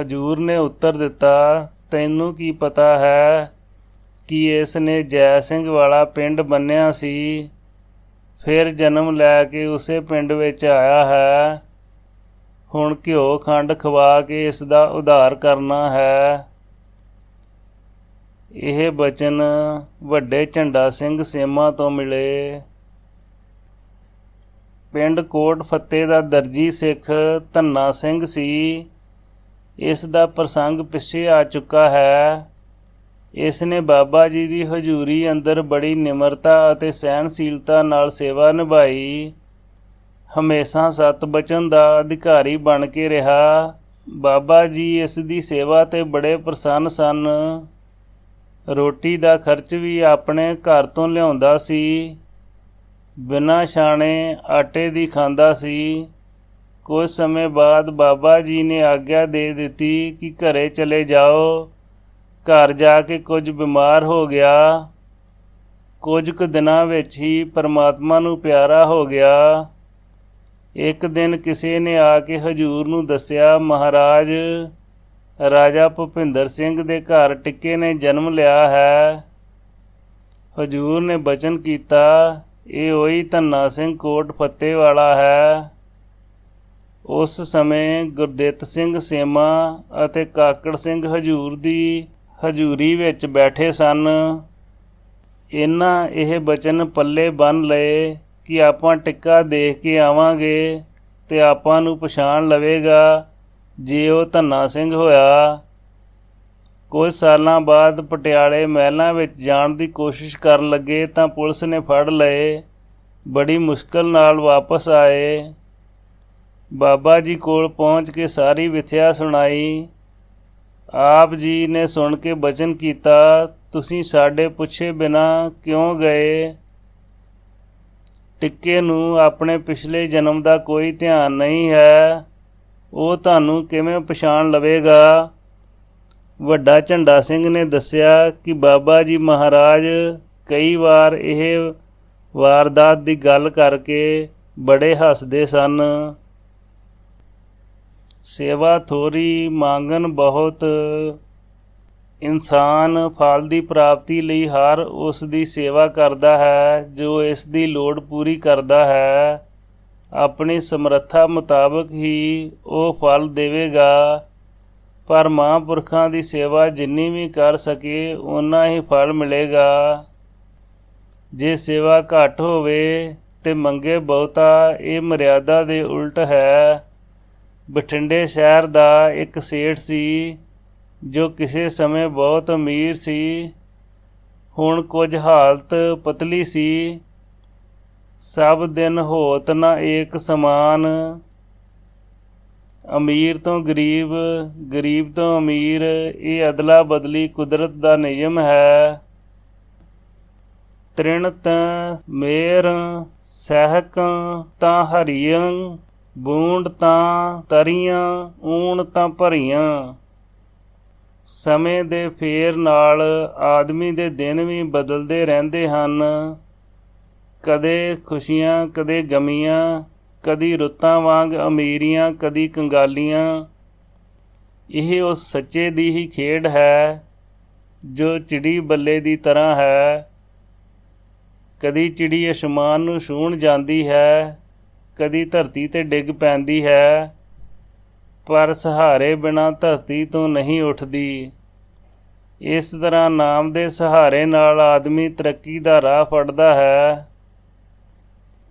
ਹਜੂਰ ਨੇ ਉੱਤਰ ਦਿੱਤਾ, ਤੈਨੂੰ ਕੀ ਪਤਾ ਹੈ ਕਿ ਇਸ ਨੇ ਜੈ ਸਿੰਘ ਵਾਲਾ ਪਿੰਡ ਬੰਨਿਆ ਸੀ, ਫਿਰ ਜਨਮ ਲੈ ਕੇ ਉਸੇ ਪਿੰਡ ਵਿੱਚ ਆਇਆ ਹੈ। ਹੁਣ ਘਿਓ ਖੰਡ ਖਵਾ ਕੇ ਇਸ ਦਾ ਉਧਾਰ ਕਰਨਾ ਹੈ। ਇਹ ਬਚਨ ਵੱਡੇ ਝੰਡਾ ਸਿੰਘ ਸੇਮਾ ਤੋਂ ਮਿਲੇ। ਪਿੰਡ ਕੋਟ ਫੱਤੇ ਦਾ ਦਰਜੀ ਸਿੱਖ ਧੰਨਾ ਸਿੰਘ ਸੀ। ਇਸ ਦਾ ਪ੍ਰਸੰਗ ਪਿੱਛੇ ਆ ਚੁੱਕਾ ਹੈ। ਇਸ ਨੇ ਬਾਬਾ ਜੀ ਦੀ ਹਜ਼ੂਰੀ ਅੰਦਰ ਬੜੀ ਨਿਮਰਤਾ ਅਤੇ ਸਹਿਣਸ਼ੀਲਤਾ ਨਾਲ ਸੇਵਾ ਨਿਭਾਈ। ਹਮੇਸ਼ਾ ਸਤ ਬਚਨ ਦਾ ਅਧਿਕਾਰੀ ਬਣ ਕੇ ਰਿਹਾ। ਬਾਬਾ ਜੀ ਇਸ ਦੀ ਸੇਵਾ 'ਤੇ ਬੜੇ ਪ੍ਰਸੰਨ ਸਨ। ਰੋਟੀ ਦਾ ਖਰਚ ਵੀ ਆਪਣੇ ਘਰ ਤੋਂ ਲਿਆਉਂਦਾ ਸੀ। ਬਿਨਾਂ ਛਾਣੇ ਆਟੇ ਦੀ ਖਾਂਦਾ ਸੀ। ਕੁਝ ਸਮੇਂ ਬਾਅਦ ਬਾਬਾ ਜੀ ਨੇ ਆਗਿਆ ਦੇ ਦਿੱਤੀ ਕਿ ਘਰੇ ਚਲੇ ਜਾਓ। ਘਰ ਜਾ ਕੇ ਕੁਝ ਬਿਮਾਰ ਹੋ ਗਿਆ। ਕੁਝ ਕੁ ਦਿਨਾਂ ਵਿੱਚ ਹੀ ਪਰਮਾਤਮਾ ਨੂੰ ਪਿਆਰਾ ਹੋ ਗਿਆ। ਇੱਕ ਦਿਨ ਕਿਸੇ ਨੇ ਆ ਕੇ ਹਜੂਰ ਨੂੰ ਦੱਸਿਆ, ਮਹਾਰਾਜ ਰਾਜਾ ਭੁਪਿੰਦਰ ਸਿੰਘ ਦੇ ਘਰ ਟਿੱਕੇ ਨੇ ਜਨਮ ਲਿਆ ਹੈ। ਹਜੂਰ ਨੇ ਬਚਨ ਕੀਤਾ, ਇਹ ਉਹੀ ਧੰਨਾ ਸਿੰਘ ਕੋਟ ਫੱਤੇ ਵਾਲਾ ਹੈ। ਉਸ ਸਮੇਂ ਗੁਰਦਿੱਤ ਸਿੰਘ ਸੇਮਾ ਅਤੇ ਕਾਕੜ ਸਿੰਘ ਹਜੂਰ ਦੀ ਹਜ਼ੂਰੀ ਵਿੱਚ ਬੈਠੇ ਸਨ। ਇਹਨਾਂ ਇਹ ਬਚਨ ਪੱਲੇ ਬੰਨ੍ਹ ਲਏ ਕਿ ਆਪਾਂ ਟਿੱਕਾ ਦੇਖ ਕੇ ਆਵਾਂਗੇ ਤੇ ਆਪਾਂ ਨੂੰ ਪਛਾਣ ਲਵੇਗਾ ਜੇ ਉਹ ਧੰਨਾ ਸਿੰਘ ਹੋਇਆ। ਕੁਝ ਸਾਲਾਂ ਬਾਅਦ ਪਟਿਆਲੇ ਮਹਿਲਾਂ ਵਿੱਚ ਜਾਣ ਦੀ ਕੋਸ਼ਿਸ਼ ਕਰਨ ਲੱਗੇ ਤਾਂ ਪੁਲਿਸ ਨੇ ਫੜ ਲਏ। ਬੜੀ ਮੁਸ਼ਕਲ ਨਾਲ ਵਾਪਸ ਆਏ। ਬਾਬਾ ਜੀ ਕੋਲ ਪਹੁੰਚ ਕੇ ਸਾਰੀ ਵਿਥਿਆ ਸੁਣਾਈ। ਆਪ ਜੀ ਨੇ ਸੁਣ ਕੇ ਬਚਨ ਕੀਤਾ, ਤੁਸੀਂ ਸਾਡੇ ਪੁੱਛੇ ਬਿਨਾਂ ਕਿਉਂ ਗਏ? ਟਿੱਕੇ ਨੂੰ ਆਪਣੇ ਪਿਛਲੇ ਜਨਮ ਦਾ ਕੋਈ ਧਿਆਨ ਨਹੀਂ ਹੈ, ਉਹ ਤੁਹਾਨੂੰ ਕਿਵੇਂ ਪਛਾਣ ਲਵੇਗਾ? ਵੱਡਾ ਝੰਡਾ ਸਿੰਘ ਨੇ ਦੱਸਿਆ ਕਿ ਬਾਬਾ ਜੀ ਮਹਾਰਾਜ ਕਈ ਵਾਰ ਇਹ ਵਾਰਦਾਤ ਦੀ ਗੱਲ ਕਰਕੇ ਬੜੇ ਹੱਸਦੇ ਸਨ। ਸੇਵਾ ਥੋੜ੍ਹੀ ਮੰਗਣ ਬਹੁਤ। ਇਨਸਾਨ ਫਲ ਦੀ ਪ੍ਰਾਪਤੀ ਲਈ ਹਰ ਉਸ ਦੀ ਸੇਵਾ ਕਰਦਾ ਹੈ ਜੋ ਇਸ ਦੀ ਲੋੜ ਪੂਰੀ ਕਰਦਾ ਹੈ। ਆਪਣੀ ਸਮਰੱਥਾ ਮੁਤਾਬਕ ਹੀ ਉਹ ਫਲ ਦੇਵੇਗਾ, ਪਰ ਮਹਾਂਪੁਰਖਾਂ ਦੀ ਸੇਵਾ ਜਿੰਨੀ ਵੀ ਕਰ ਸਕੇ ਓਨਾ ਹੀ ਫਲ ਮਿਲੇਗਾ। ਜੇ ਸੇਵਾ ਘੱਟ ਹੋਵੇ ਤੇ ਮੰਗੇ ਬਹੁਤਾ, ਇਹ ਮਰਿਆਦਾ ਦੇ ਉਲਟ ਹੈ। ਬਠਿੰਡੇ ਸ਼ਹਿਰ ਦਾ ਇੱਕ ਸੇਠ ਸੀ ਜੋ ਕਿਸੇ ਸਮੇਂ ਬਹੁਤ ਅਮੀਰ ਸੀ। ਹੁਣ ਕੁਝ ਹਾਲਤ ਪਤਲੀ ਸੀ। ਸਭ ਦਿਨ ਹੋਤ ਨਾ ਏਕ ਸਮਾਨ। ਅਮੀਰ ਤੋਂ ਗਰੀਬ, ਗਰੀਬ ਤੋਂ ਅਮੀਰ, ਇਹ ਅਦਲਾ ਬਦਲੀ ਕੁਦਰਤ ਦਾ ਨਿਯਮ ਹੈ। ਤ੍ਰਿਣ ਤਾਂ ਮੇਰ ਸਹਿਕ ਤਾਂ ਹਰੀਆਂ, ਬੂੰਡ ਤਾਂ ਤਰੀਆਂ, ਊਣ ਤਾਂ ਭਰੀਆਂ। ਸਮੇਂ ਦੇ ਫੇਰ ਨਾਲ ਆਦਮੀ ਦੇ ਦਿਨ ਵੀ ਬਦਲਦੇ ਰਹਿੰਦੇ ਹਨ। ਕਦੇ ਖੁਸ਼ੀਆਂ, ਕਦੇ ਗਮੀਆਂ, ਕਦੀ ਰੁੱਤਾਂ ਵਾਂਗ ਅਮੀਰੀਆਂ, ਕਦੀ ਕੰਗਾਲੀਆਂ। ਇਹ ਉਸ ਸੱਚੇ ਦੀ ਹੀ ਖੇਡ ਹੈ ਜੋ ਚਿੜੀ ਬੱਲੇ ਦੀ ਤਰ੍ਹਾਂ ਹੈ। ਕਦੀ ਚਿੜੀ ਅਸਮਾਨ ਨੂੰ ਛੂਹਣ ਜਾਂਦੀ ਹੈ, ਕਦੀ ਧਰਤੀ 'ਤੇ ਡਿੱਗ ਪੈਂਦੀ ਹੈ, ਪਰ ਸਹਾਰੇ ਬਿਨਾਂ ਧਰਤੀ ਤੋਂ ਨਹੀਂ ਉੱਠਦੀ। ਇਸ ਤਰ੍ਹਾਂ ਨਾਮ ਦੇ ਸਹਾਰੇ ਨਾਲ ਆਦਮੀ ਤਰੱਕੀ ਦਾ ਰਾਹ ਫੜਦਾ ਹੈ।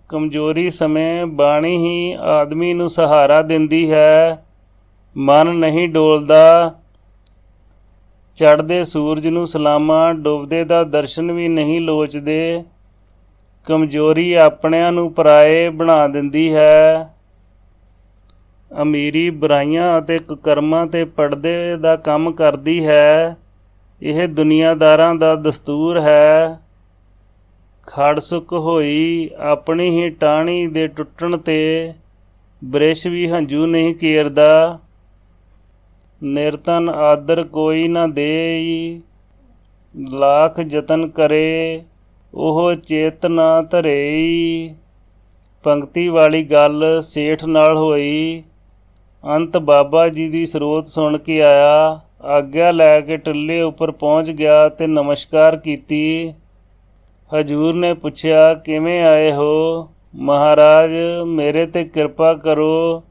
ਕਮਜ਼ੋਰੀ ਸਮੇਂ ਬਾਣੀ ਹੀ ਆਦਮੀ ਨੂੰ ਸਹਾਰਾ ਦਿੰਦੀ ਹੈ। ਮਨ ਨਹੀਂ ਡੋਲਦਾ। ਚੜ੍ਹਦੇ ਸੂਰਜ ਨੂੰ ਸਲਾਮਾਂ, ਡੁੱਬਦੇ ਦਾ ਦਰਸ਼ਨ ਵੀ ਨਹੀਂ ਲੋਚਦੇ। ਕਮਜ਼ੋਰੀ ਆਪਣਿਆਂ ਨੂੰ ਪਰਾਏ ਬਣਾ ਦਿੰਦੀ ਹੈ। ਅਮੀਰੀ ਬੁਰਾਈਆਂ ਅਤੇ ਕੁਕਰਮਾਂ 'ਤੇ ਪਰਦੇ ਦਾ ਕੰਮ ਕਰਦੀ ਹੈ। ਇਹ ਦੁਨੀਆਦਾਰਾਂ ਦਾ ਦਸਤੂਰ ਹੈ। ਖੜ ਸੁੱਕ ਹੋਈ ਆਪਣੀ ਹੀ ਟਾਹਣੀ ਦੇ ਟੁੱਟਣ 'ਤੇ ਬ੍ਰਿਸ਼ ਵੀ ਹੰਝੂ ਨਹੀਂ ਕੇਰਦਾ। ਨਿਰਤਨ ਆਦਰ ਕੋਈ ਨਾ ਦੇਈ, ਲੱਖ ਯਤਨ ਕਰੇ ਉਹ ਚੇਤ ਨਾ ਧਰੇਈ। ਪੰਕਤੀ ਵਾਲੀ ਗੱਲ ਸੇਠ ਨਾਲ ਹੋਈ। ਅੰਤ ਬਾਬਾ ਜੀ ਦੀ ਸਰੋਤ ਸੁਣ ਕੇ ਆਇਆ। ਆਗਿਆ ਲੈ ਕੇ ਟਿੱਲੇ ਉੱਪਰ ਪਹੁੰਚ ਗਿਆ ਤੇ ਨਮਸਕਾਰ ਕੀਤੀ। ਹਜੂਰ ਨੇ ਪੁੱਛਿਆ, ਕਿਵੇਂ ਆਏ ਹੋ? ਮਹਾਰਾਜ, ਮੇਰੇ 'ਤੇ ਕਿਰਪਾ ਕਰੋ।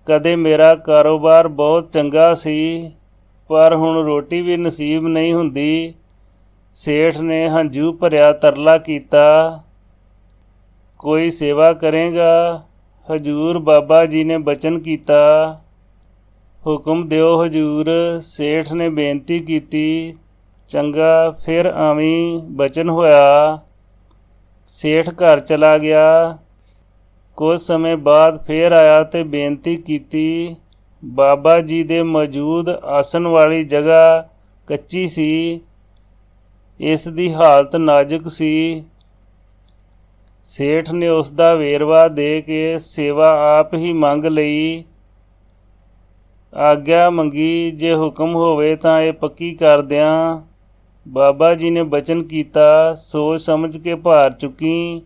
ਕਦੇ ਮੇਰਾ ਕਾਰੋਬਾਰ ਬਹੁਤ ਚੰਗਾ ਸੀ, ਪਰ ਹੁਣ ਰੋਟੀ ਵੀ ਨਸੀਬ ਨਹੀਂ ਹੁੰਦੀ। ਸੇਠ ਨੇ ਹੰਝੂ ਭਰਿਆ ਤਰਲਾ ਕੀਤਾ। ਕੋਈ ਸੇਵਾ ਕਰੇਗਾ? ਹਜੂਰ ਬਾਬਾ ਜੀ ਨੇ ਬਚਨ ਕੀਤਾ। ਹੁਕਮ ਦਿਓ ਹਜੂਰ, ਸੇਠ ਨੇ ਬੇਨਤੀ ਕੀਤੀ। ਚੰਗਾ, ਫਿਰ ਆਵੀਂ। ਬਚਨ ਹੋਇਆ। ਸੇਠ ਘਰ ਚਲਾ ਗਿਆ। ਕੁਝ ਸਮੇਂ ਬਾਅਦ ਫੇਰ ਆਇਆ ਤੇ ਬੇਨਤੀ ਕੀਤੀ। ਬਾਬਾ ਜੀ ਦੇ ਮੌਜੂਦ ਆਸਣ ਵਾਲੀ ਜਗ੍ਹਾ ਕੱਚੀ ਸੀ। ਇਸ ਦੀ ਹਾਲਤ ਨਾਜ਼ੁਕ ਸੀ। ਸੇਠ ਨੇ ਉਸ ਦਾ ਵੇਰਵਾ ਦੇ ਕੇ ਸੇਵਾ ਆਪ ਹੀ ਮੰਗ ਲਈ। ਆਗਿਆ ਮੰਗੀ, ਜੇ ਹੁਕਮ ਹੋਵੇ ਤਾਂ ਇਹ ਪੱਕੀ ਕਰ ਦਿਆਂ। ਬਾਬਾ ਜੀ ਨੇ ਬਚਨ ਕੀਤਾ, ਸੋਚ ਸਮਝ ਕੇ ਭਾਰ ਚੁੱਕੀ।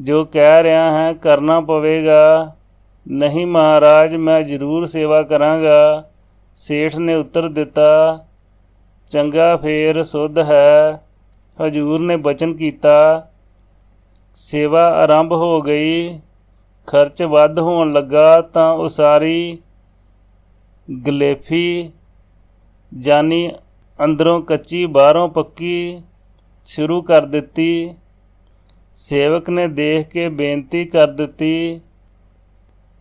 ਜੋ ਕਹਿ ਰਿਹਾ ਹੈ ਕਰਨਾ ਪਵੇਗਾ। ਨਹੀਂ ਮਹਾਰਾਜ, ਮੈਂ ਜ਼ਰੂਰ ਸੇਵਾ ਕਰਾਂਗਾ। ਸੇਠ ਨੇ ਉੱਤਰ ਦਿੱਤਾ। ਚੰਗਾ, ਫੇਰ ਸੁੱਧ ਹੈ। ਹਜੂਰ ਨੇ ਬਚਨ ਕੀਤਾ। ਸੇਵਾ ਆਰੰਭ ਹੋ ਗਈ। ਖਰਚ ਵੱਧ ਹੋਣ ਲੱਗਾ ਤਾਂ ਉਸਾਰੀ ਗਲੇਫੀ, ਜਾਨੀ ਅੰਦਰੋਂ ਕੱਚੀ ਬਾਹਰੋਂ ਪੱਕੀ, ਸ਼ੁਰੂ ਕਰ ਦਿੱਤੀ। ਸੇਵਕ ਨੇ ਦੇਖ ਕੇ ਬੇਨਤੀ ਕਰ ਦਿੱਤੀ,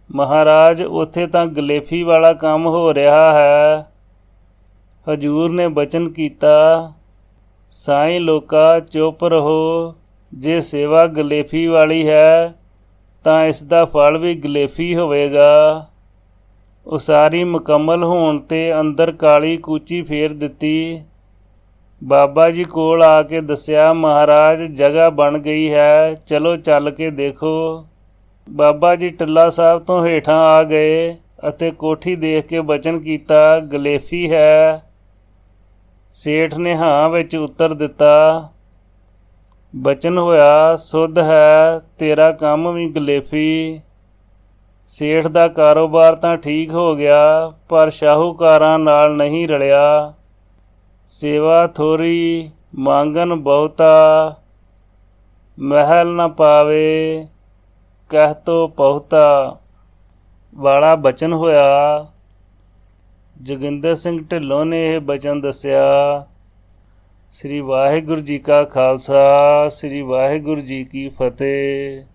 ਮਹਾਰਾਜ, ਉੱਥੇ ਤਾਂ ਗਲੇਫੀ ਵਾਲਾ ਕੰਮ ਹੋ ਰਿਹਾ ਹੈ। ਹਜੂਰ ਨੇ ਬਚਨ ਕੀਤਾ, ਸਾਈਂ ਲੋਕਾ ਚੁੱਪ ਰਹੋ। ਜੇ ਸੇਵਾ ਗਲੇਫੀ ਵਾਲੀ ਹੈ ਤਾਂ ਇਸ ਦਾ ਫਲ ਵੀ ਗਲੇਫੀ ਹੋਵੇਗਾ। ਉਸਾਰੀ ਮੁਕੰਮਲ ਹੋਣ 'ਤੇ ਅੰਦਰ ਕਾਲੀ ਕੂਚੀ ਫੇਰ ਦਿੱਤੀ। ਬਾਬਾ ਜੀ ਕੋਲ ਆ ਕੇ ਦੱਸਿਆ, ਮਹਾਰਾਜ ਜਗ੍ਹਾ ਬਣ ਗਈ ਹੈ, ਚਲੋ ਚੱਲ ਕੇ ਦੇਖੋ। ਬਾਬਾ ਜੀ ਟਿੱਲਾ ਸਾਹਿਬ ਤੋਂ ਹੇਠਾਂ ਆ ਗਏ ਅਤੇ ਕੋਠੀ ਦੇਖ ਕੇ ਬਚਨ ਕੀਤਾ, ਗਲੇਫੀ ਹੈ। ਸੇਠ ਨੇ ਹਾਂ ਵਿੱਚ ਉੱਤਰ ਦਿੱਤਾ। ਬਚਨ ਹੋਇਆ, ਸੁੱਧ ਹੈ, ਤੇਰਾ ਕੰਮ ਵੀ ਗਲੇਫੀ। ਸੇਠ ਦਾ ਕਾਰੋਬਾਰ ਤਾਂ ਠੀਕ ਹੋ ਗਿਆ, ਪਰ ਸ਼ਾਹੂਕਾਰਾਂ ਨਾਲ ਨਹੀਂ ਰਲਿਆ। ਸੇਵਾ ਥੋੜ੍ਹੀ ਮੰਗਨ ਬਹੁਤਾ, ਮਹਿਲ ਨਾ ਪਾਵੇ ਕਹਿ ਤੋ ਬਹੁਤਾ ਵਾਲਾ ਬਚਨ ਹੋਇਆ। ਜੋਗਿੰਦਰ ਸਿੰਘ ਢਿੱਲੋਂ ਨੇ ਇਹ ਬਚਨ ਦੱਸਿਆ। ਸ੍ਰੀ ਵਾਹਿਗੁਰੂ ਜੀ ਕਾ ਖਾਲਸਾ, ਸ੍ਰੀ ਵਾਹਿਗੁਰੂ ਜੀ ਕੀ ਫਤਿਹ।